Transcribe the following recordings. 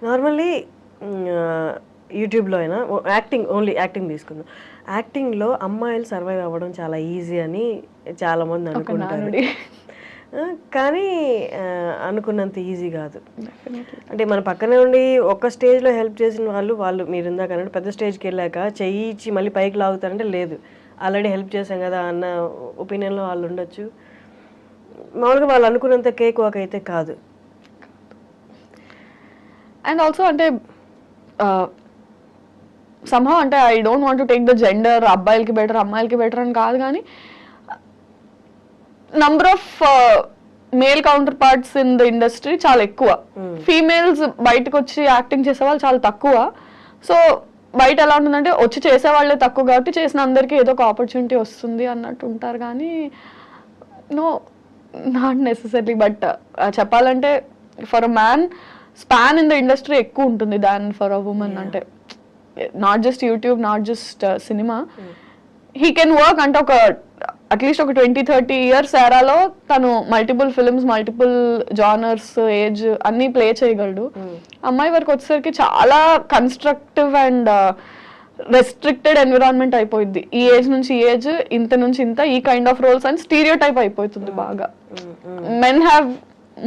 Normally యూట్యూబ్లో అయినా only acting తీసుకుందాం. యాక్టింగ్లో అమ్మాయిలు సర్వైవ్ అవ్వడం చాలా ఈజీ అని చాలామంది అనుకుంటారు. కానీ అనుకున్నంత ఈజీ కాదు. అంటే మన పక్కనే ఉండి ఒక స్టేజ్లో హెల్ప్ చేసిన వాళ్ళు మీరు ఇందాక అన్నట్టు పెద్ద స్టేజ్కి వెళ్ళాక చెయ్యి ఇచ్చి మళ్ళీ పైకి లాగుతారంటే లేదు, ఆల్రెడీ హెల్ప్ చేశాం కదా అన్న ఒపీనియన్లో వాళ్ళు ఉండొచ్చు. మామూలుగా వాళ్ళు అనుకున్నంత కేక్ వాక్ అయితే కాదు. అండ్ ఆల్సో అంటే somehow అంటే I don't want to take the gender, అబ్బాయిలకి బెటర్ అమ్మాయిలకి బెటర్ అని కాదు, కానీ number of male counter parts in the industry చాలా ఎక్కువ. ఫీమేల్స్ బయటకు వచ్చి యాక్టింగ్ చేసే వాళ్ళు చాలా తక్కువ. సో బయట ఎలా ఉంటుందంటే వచ్చి చేసే వాళ్ళే తక్కువ కాబట్టి చేసిన అందరికీ ఏదో ఒక ఆపర్చునిటీ వస్తుంది అన్నట్టు ఉంటారు. కానీ నో, నాట్ నెసెసరీ. బట్ చెప్పాలంటే for a man span in the industry ఎక్కువ ఉంటుంది దాన్ ఫర్ అ ఉమెన్. అంటే not just YouTube, not just cinema, he can work అంటే ఒక అట్లీస్ట్ ఒక 20-30 years ఎరాలో తను multiple films, multiple genres, age అన్ని play చేయగలడు. అమ్మాయి వరకు వచ్చేసరికి చాలా కన్స్ట్రక్టివ్ అండ్ రెస్ట్రిక్టెడ్ ఎన్విరాన్మెంట్ అయిపోయింది. ఈ ఏజ్ నుంచి ఈ ఏజ్, ఇంత నుంచి ఇంత, ఈ కైండ్ ఆఫ్ రోల్స్ అని స్టీరియో టైప్ అయిపోతుంది బాగా. Men have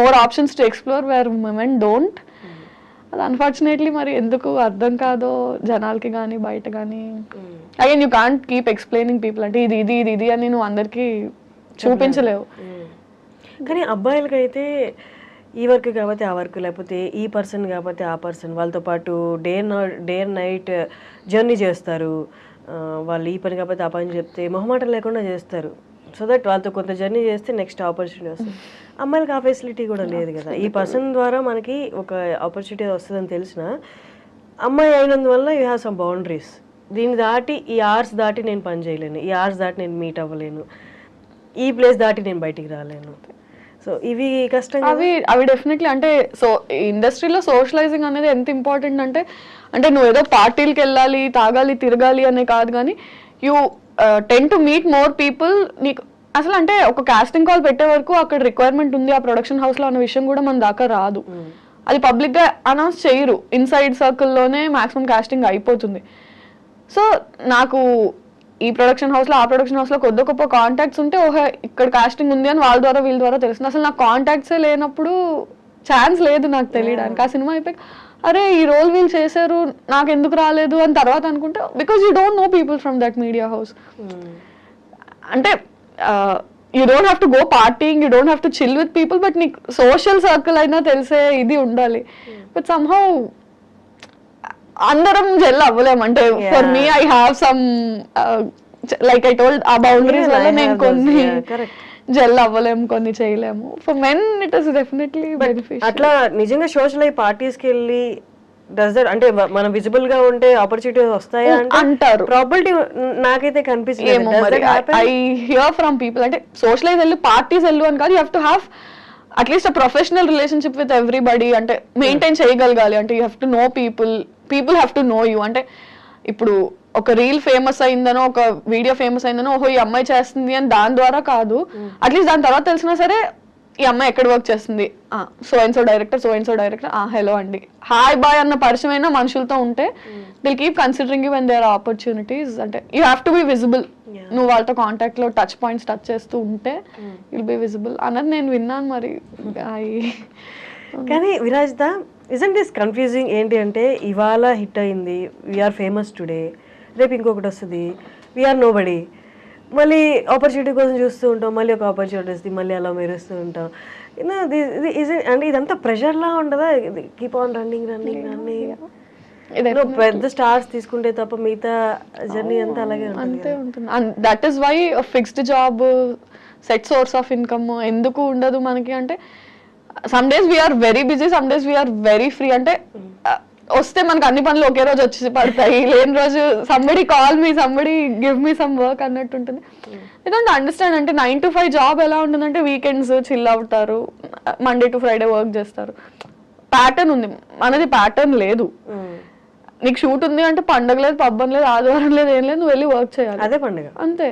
more options to explore where women don't. అది అన్ఫార్చునేట్లీ మరి ఎందుకు అర్థం కాదో జనాలకి కానీ బయట కానీ. Again you can't keep explaining people అంటే ఇది ఇది ఇది ఇది అని నువ్వు అందరికీ చూపించలేవు. కానీ అబ్బాయిలకైతే ఈ వర్క్ కాబట్టి ఆ వర్క్, లేకపోతే ఈ పర్సన్ కాబట్టి ఆ పర్సన్, వాళ్ళతో పాటు డే అండ్ నైట్ జర్నీ చేస్తారు. వాళ్ళు ఈ పని కాబట్టి ఆ పని చెప్తే మొహమాటం లేకుండా చేస్తారు. సో దట్ వాళ్ళతో కొంత జర్నీ చేస్తే నెక్స్ట్ ఆపర్చునిటీ వస్తుంది. అమ్మాయిలకి ఆ ఫెసిలిటీ కూడా లేదు కదా. ఈ పర్సన్ ద్వారా మనకి ఒక ఆపర్చునిటీ వస్తుందని తెలిసిన అమ్మాయి అయినందువల్ల యూ హ్యావ్ సమ్ బౌండరీస్. దీన్ని దాటి ఈ అవర్స్ దాటి నేను పని చేయలేను, ఈ అవర్స్ దాటి నేను మీట్ అవ్వలేను, ఈ ప్లేస్ దాటి నేను బయటికి రాలేను. సో ఇవి కష్టం. అవి డెఫినెట్లీ అంటే సో ఇండస్ట్రీలో సోషలైజింగ్ అనేది ఎంత ఇంపార్టెంట్ అంటే నువ్వు ఏదో పార్టీలకి వెళ్ళాలి, తాగాలి, తిరగాలి అనే కాదు, కానీ you ten to meet more people. నీకు అసలు అంటే ఒక కాస్టింగ్ కాల్ పెట్టే వరకు అక్కడ రిక్వైర్మెంట్ ఉంది ఆ ప్రొడక్షన్ హౌస్ లో అన్న విషయం కూడా మన దాకా రాదు. అది పబ్లిక్ గా అనౌన్స్ చేయరు, ఇన్సైడ్ సర్కిల్లోనే మాక్సిమం కాస్టింగ్ అయిపోతుంది. సో నాకు ఈ ప్రొడక్షన్ హౌస్ లో ఆ ప్రొడక్షన్ హౌస్ లో కొద్ది గొప్ప కాంటాక్ట్స్ ఉంటే ఓహో ఇక్కడ కాస్టింగ్ ఉంది అని వాళ్ళ ద్వారా వీళ్ళ ద్వారా తెలుస్తుంది. అసలు నాకు కాంటాక్ట్సే లేనప్పుడు ఛాన్స్ లేదు నాకు తెలియడానికి. ఆ సినిమా అయిపోయి అరే ఈ రోల్ వీళ్ళు చేశారు నాకు ఎందుకు రాలేదు అని తర్వాత అనుకుంటే because you don't know people from that media house. అంటే you don't have to go partying, you don't have to chill with people, but నీకు సోషల్ సర్కిల్ అయినా తెలిసే ఇది ఉండాలి. బట్ సమ్హౌ అందరం జెల్ అవ్వలేము. అంటే for me I have some like I told ఆ బౌండరీస్ వల్ల నేను కొన్ని జెల్ అవ్వలేము, కొన్ని చేయలేము. For men it is definitely beneficial. అట్లా నిజంగా సోషల్ అయ్యి పార్టీస్కి వెళ్ళి డస్ దట్ అంటే మనం విజిబుల్ గా ఉంటే ఆపర్చునిటీస్ వస్తాయా అంటారు. ప్రాబిలిటీ నాకైతే కనిపిస్తుంది. ఐ హియర్ ఫ్రమ్ పీపుల్ అంటే సోషలైజ్ వెళ్ళు, పార్టీస్ వెళ్ళు అని కాదు, you have to have at least a professional relationship with everybody. అంటే మెయింటైన్ చేయగలగాలి. అంటే you have to know people, people have to know you. అంటే ఇప్పుడు ఒక రీల్ ఫేమస్ అయిందనో ఒక వీడియో ఫేమస్ అయిందనో ఓహో ఈ అమ్మాయి చేస్తుంది అని దాని ద్వారా కాదు, అట్లీస్ట్ దాని తర్వాత తెలిసినా సరే ఈ అమ్మాయి ఎక్కడ వర్క్ చేస్తుంది, so and so director, hello అండి, హాయ్ బాయ్ అన్న పరిచయం అయినా మనుషులతో ఉంటే they'll keep considering you when there are opportunities. అంటే you have to be visible. నువ్వు వాళ్ళతో కాంటాక్ట్ లో టచ్ పాయింట్స్ టచ్ చేస్తూ ఉంటే విల్ బి విజిబుల్ అన్నది నేను విన్నాను. మరి కానీ విరాజ్ దా ఇజంట్ దిస్ కన్ఫ్యూజింగ్ ఏంటి అంటే ఇవాళ హిట్ అయింది, వీఆర్ ఫేమస్ టుడే, రేపు ఇంకొకటి వస్తుంది, వీఆర్ నో బడీ, మళ్ళీ ఆపర్చునిటీ కోసం చూస్తూ ఉంటాం, మళ్ళీ ఒక ఆపర్చునిటీ వస్తుంది, మళ్ళీ అలా మెరుస్తూ ఉంటాం. అంటే ఇదంతా ప్రెషర్లా ఉండదా? Keep on running. పెద్ద స్టార్స్ తీసుకుంటే తప్ప మిగతా జర్నీ అంతా అలాగే అంతే ఉంటుంది. That is why fixed job, set source of income ఎందుకు ఉండదు మనకి అంటే some days we're very busy, some days we're very free. అంటే వస్తే మనకు అన్ని పనులు ఒకే రోజు వచ్చి పడతాయి, లేని రోజు somebody call me, somebody give me some work అన్నట్టు ఉంటుంది. I don't understand. అంటే 9 to 5 జాబ్ ఎలా ఉంటుందంటే వీకెండ్స్ చిల్ అవుతారు, మండే టు ఫ్రైడే వర్క్ చేస్తారు, ప్యాటర్న్ ఉంది. మనది ప్యాటర్న్ లేదు. నీకు షూట్ ఉంది అంటే పండగ లేదు, పబ్బం లేదు, ఆదివారం లేదు, ఏం లేదు, నువ్వు వెళ్ళి వర్క్ చేయాలి, అదే పండుగ అంతే.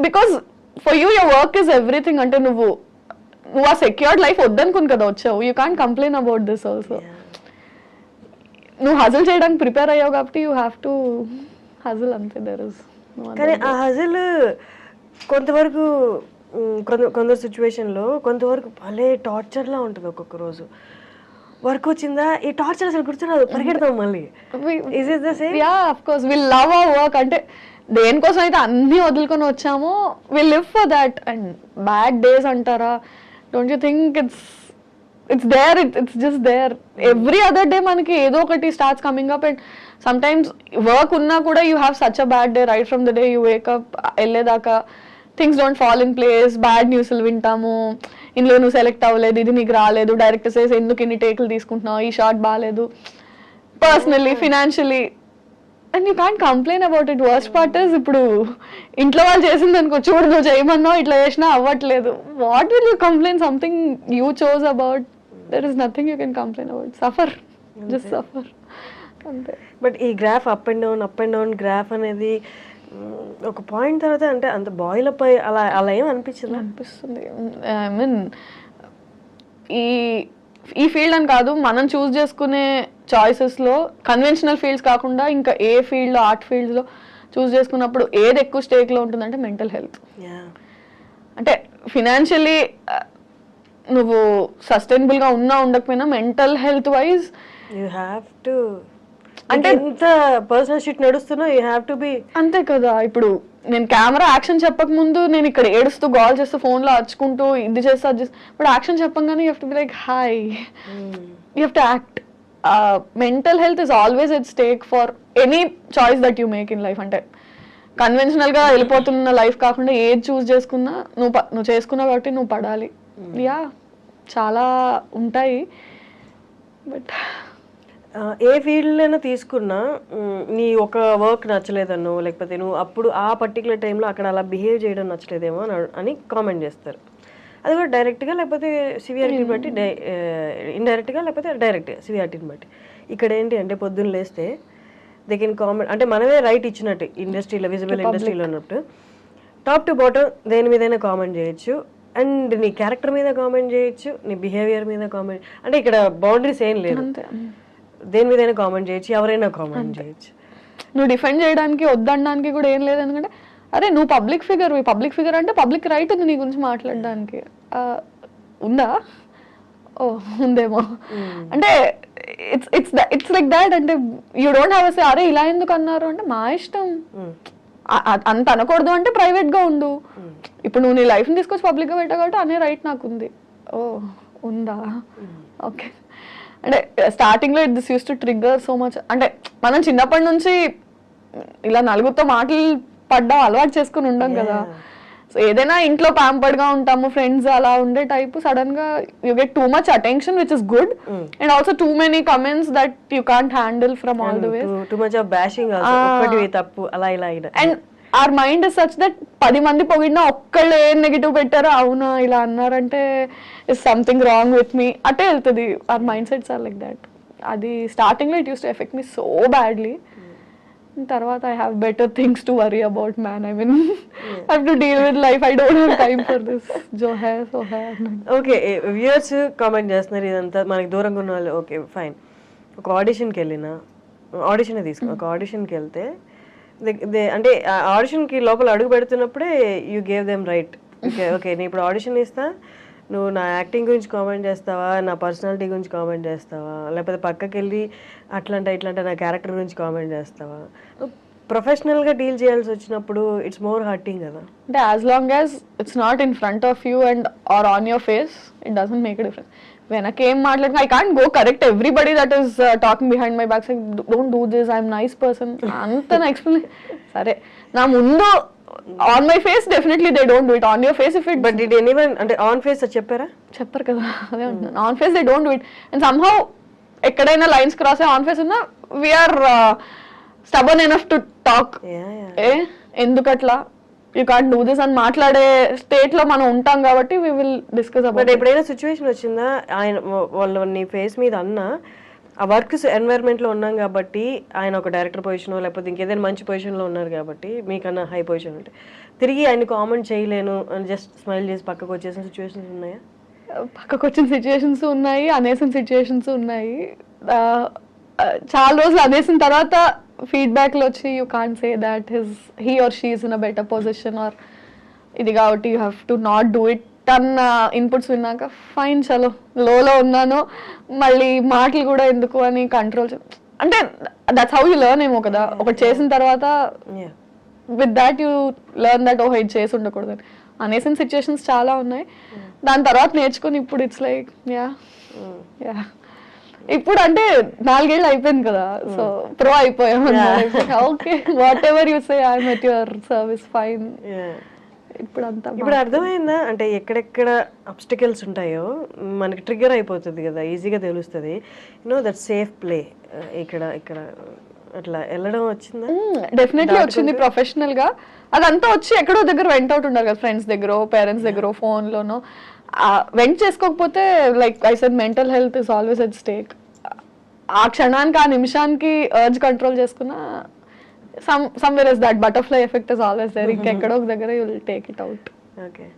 Because for you your work is everything. అంటే నువ్వు ఆ సెక్యూర్డ్ లైఫ్ వద్దనుకుని కదా వచ్చావు. You can't complain about this also. నువ్వు హజల్ చేయడానికి ప్రిపేర్ అయ్యావు కాబట్టి యూ హ్యావ్ టు హజల్ అంతే. దర్ ఇస్ కానీ ఆ హజల్ కొంతవరకు కొందరు సిచ్యువేషన్లో కొంతవరకు భలే టార్చర్లా ఉంటుంది. ఒక్కొక్క రోజు వర్క్ వచ్చిందా ఈ టార్చర్ అసలు గుర్తురాదు, పరిగెడతాం మళ్ళీ. Is it the same? Yeah of course will love our work. అంటే దేనికోసం అయితే అన్ని వదులుకొని వచ్చామో will live for that. And bad days అంటారా, don't you think it's there, it's just there. Every other day మనకి ఏదో ఒకటి starts coming up. And sometimes work ఉన్నా కూడా you have such a bad day right from the day you wake up వెళ్ళేదాకా. Things don't fall in place, bad న్యూస్లు వింటాము, ఇందులో నువ్వు సెలెక్ట్ అవ్వలేదు, ఇది నీకు రాలేదు, డైరెక్టర్ సేస్ ఎందుకు ఇన్ని టేకులు తీసుకుంటున్నావు, ఈ షాట్ బాగాలేదు, personally financially, and you can't complain about it. Worst part is ఇప్పుడు ఇంట్లో వాళ్ళు చేసింది అనుకో, చూడు నువ్వు చేయమన్నావు ఇట్లా చేసినా అవ్వట్లేదు, what will you complain? Something you chose about, there is nothing you can complain about. Suffer, just suffer అంతే. బట్ ఈ graph up and down graph అనేది ఒక పాయింట్ తర్వాత అంటే అంత బాయిల్ అప్ అయ్యి అలా అలా ఏం అనిపిస్తుంది. ఐ మీన్ ఈ ఫీల్డ్ అని కాదు, మనం చూస్ చేసుకునే చాయిసెస్లో కన్వెన్షనల్ ఫీల్డ్స్ కాకుండా ఇంకా ఏ ఫీల్డ్లో, ఆర్ట్ ఫీల్డ్స్లో చూస్ చేసుకున్నప్పుడు ఏది ఎక్కువ స్టేక్లో ఉంటుందంటే మెంటల్ హెల్త్. అంటే ఫినాన్షియలీ నువ్వు సస్టైనబుల్గా ఉన్నా ఉండకపోయినా mental health wise you have to, అంటే ఎంత పర్సనల్ షిట్ నడుస్తున్నా యూ హ్యావ్ టు బి. అంతే కదా. ఇప్పుడు నేను కెమెరా యాక్షన్ చెప్పక ముందు నేను ఇక్కడ ఏడుస్తూ కాల్ చేస్తూ ఫోన్లో అరుచుకుంటూ ఇది చేస్తా అది చేస్తా, ఇప్పుడు యాక్షన్ చెప్పగానే you have to be like hi, you have to act. Mental health is always at stake for any choice that you make in life. అంటే కన్వెన్షనల్గా వెళ్ళిపోతున్న లైఫ్ కాకుండా ఏది చూస్ చేసుకున్నా నువ్వు చేసుకున్నావు కాబట్టి నువ్వు పడాలి. యా చాలా ఉంటాయి. బట్ ఏ ఫీల్డ్లోనైనా తీసుకున్నా నీ ఒక వర్క్ నచ్చలేదన్నో, లేకపోతే నువ్వు అప్పుడు ఆ పర్టికులర్ టైంలో అక్కడ అలా బిహేవ్ చేయడం నచ్చలేదేమో అని కామెంట్ చేస్తారు. అది కూడా డైరెక్ట్గా లేకపోతే సివియారిటీని బట్టి, ఇండైరెక్ట్గా లేకపోతే డైరెక్ట్గా సివియారిటీని బట్టి. ఇక్కడ ఏంటి అంటే పొద్దున్న లేస్తే దే కెన్ కామెంట్, అంటే మనమే రైట్ ఇచ్చినట్టు ఇండస్ట్రీలో, విజిబుల్ ఇండస్ట్రీలో ఉన్నప్పుడు టాప్ టు బాటమ్ దేని మీదైనా కామెంట్ చేయొచ్చు. అండ్ నీ క్యారెక్టర్ మీద కామెంట్ చేయొచ్చు, నీ బిహేవియర్ మీద కామెంట్, అంటే ఇక్కడ బౌండరీస్ ఏం లేదు, దేని మీదైనా కామెంట్ చేయొచ్చు, ఎవరైనా కామెంట్ చేయొచ్చు. నువ్వు డిఫెండ్ చేయడానికి వద్దనడానికి కూడా ఏం లేదు. ఎందుకంటే అరే నువ్వు పబ్లిక్ ఫిగర్ అంటే పబ్లిక్ రైట్ ఉంది నీ గురించి మాట్లాడడానికి. ఉందా? ఓ ఉందేమో. అంటే ఇట్స్ లైక్ దాట్. అంటే యూ డోంట్ హ్యావ్ సే అరే ఇలా ఎందుకు అన్నారు అంటే మా ఇష్టం. అంత అనకూడదు అంటే ప్రైవేట్గా ఉండు. ఇప్పుడు నువ్వు నీ లైఫ్ని తీసుకొచ్చి పబ్లిక్గా పెట్టావు కాబట్టి అనే రైట్ నాకు ఉంది. ఓ ఉందా? ఓకే. అంటే స్టార్టింగ్లో this use to trigger so much. అంటే మనం చిన్నప్పటి నుంచి ఇలా నలుగురితో మాటలు పడ్డం అలవాటు చేసుకుని ఉండం కదా. సో ఏదైనా ఇంట్లో ప్యాంపర్డ్గా ఉంటాము, ఫ్రెండ్స్ అలా ఉండే టైప్, సడన్ గా you get too much attention which is good, and also too many comments that you can't handle from all the ways. Too much of bashing also, ఒకటి తప్పు అలా ఇలా. And our mind is such that 10 మంది పొగిడినా ఒక్కళ్ళు ఏం negative పెట్టారో అవునా ఇలా అన్నారంటే is something wrong with me అటే వెళ్తుంది. our mindsets are like that. అది స్టార్టింగ్లో it use to effect me so badly. తర్వాత I have better things to worry about, man. I mean, I have to deal with life. I don't have time for this. Jo hai so hai. Okay, viewers comment చేస్తున్నారు ఇదంతా మనకి దూరంగా ఉన్న వాళ్ళు. Okay fine, ఒక ఆడిషన్కి వెళ్ళినా, audition తీసుకున్నా, ఒక ఆడిషన్కి వెళ్తే అంటే ఆడిషన్కి లోపల అడుగు పెడుతున్నప్పుడే you gave them right. Okay నేను ఇప్పుడు ఆడిషన్ ఇస్తా, నువ్వు నా యాక్టింగ్ గురించి కామెంట్ చేస్తావా, నా పర్సనాలిటీ గురించి కామెంట్ చేస్తావా, లేకపోతే పక్కకి వెళ్ళి అట్లంటే ఇట్లంటే నా క్యారెక్టర్ గురించి కామెంట్ చేస్తావా. ప్రొఫెషనల్గా డీల్ చేయాల్సి వచ్చినప్పుడు ఇట్స్ మోర్ హర్టింగ్ కదా. అంటే as long as it's not in front of you and are on your face, it doesn't make a difference. వెనకేం మాట్లాడినా I can't go correct everybody that is talking behind my back, don't do this, I'm nice person అంత నా explain. సరే నా ముందు on my face definitely they don't do it, on your face if it. But did anyone అంటే on face చెప్పారా? చెప్పరు కదా, అదే అంటున్నాను. On face they don't do it. And somehow ఎక్కడైనా లైన్స్ క్రాస్ అయ్యి ఆన్ ఫేస్ ఉన్నా we're stubborn enough to talk. ఎందుకట్లా యూ కాంట్ డూ దిస్ అని మాట్లాడే స్టేట్ లో మనం ఉంటాం కాబట్టి we will discuss about. But ఎప్పుడైనా సిచ్యువేషన్ వచ్చిందా ఆయన వాళ్ళని ఫేస్ మీద అన్నా ఆ వర్క్ ఎన్వైరన్మెంట్లో ఉన్నాం కాబట్టి, ఆయన ఒక డైరెక్టర్ పొజిషన్ లేకపోతే ఇంకేదైనా మంచి పొజిషన్లో ఉన్నారు కాబట్టి మీకన్నా హై పొజిషన్ ఉంటే తిరిగి ఆయన కామెంట్ చేయలేను అని జస్ట్ స్మైల్ చేసి పక్కకు వచ్చేసిన సిచ్యువేషన్స్ ఉన్నాయా? పక్కకు వచ్చిన సిచ్యువేషన్స్ ఉన్నాయి, అనేసిన సిచ్యువేషన్స్ ఉన్నాయి. చాలా రోజులు అనేసిన తర్వాత ఫీడ్బ్యాక్ లో వచ్చి you can't say that he or she is in a better position or ఇది కాబట్టి you have to not do it అన్న ఇన్పుట్స్ విన్నాక ఫైన్ చలో లోలో ఉన్నాను మళ్ళీ మాటలు కూడా ఎందుకు అని కంట్రోల్ అంటే దట్స్ హౌ యూ లెర్న్ ఏమో కదా ఒకటి చేసిన తర్వాత with that you learn that ఓహో ఇది చేసి ఉండకూడదు అనేసిన సిచ్యుయేషన్స్ చాలా ఉన్నాయి దాని తర్వాత నేర్చుకుని ఇప్పుడు ఇట్స్ లైక్ యా ఇప్పుడు అంటే 4 ఏళ్ళు అయిపోయింది కదా సో ప్రో అయిపోయాం okay what ever you say I'm at your service fine ఇప్పుడు అర్థమైందా అంటే ఎక్కడెక్కడ అబ్స్టికల్స్ ఉంటాయో మనకి ట్రిగ్గర్ అయిపోతుంది కదా ఈజీగా తెలుస్తుంది దట్ సేఫ్ ప్లే ఇక్కడ ఇక్కడ అట్లా వెళ్ళడం వచ్చిందా డెఫినెట్లీ వచ్చింది ప్రొఫెషనల్ గా అదంతా వచ్చి ఎక్కడో దగ్గర వెంట్ అవుట్ ఉండాలి కదా ఫ్రెండ్స్ దగ్గర పేరెంట్స్ దగ్గర ఫోన్ లోనో వెంట్ చేసుకోకపోతే like I said mental health is always at stake ఆ క్షణానికి ఆ నిమిషానికి అర్జ్ కంట్రోల్ చేసుకున్నా somewhere is that butterfly effect is always there. ఇంకెక్కడో ఒక దగ్గర you will take it out. Okay.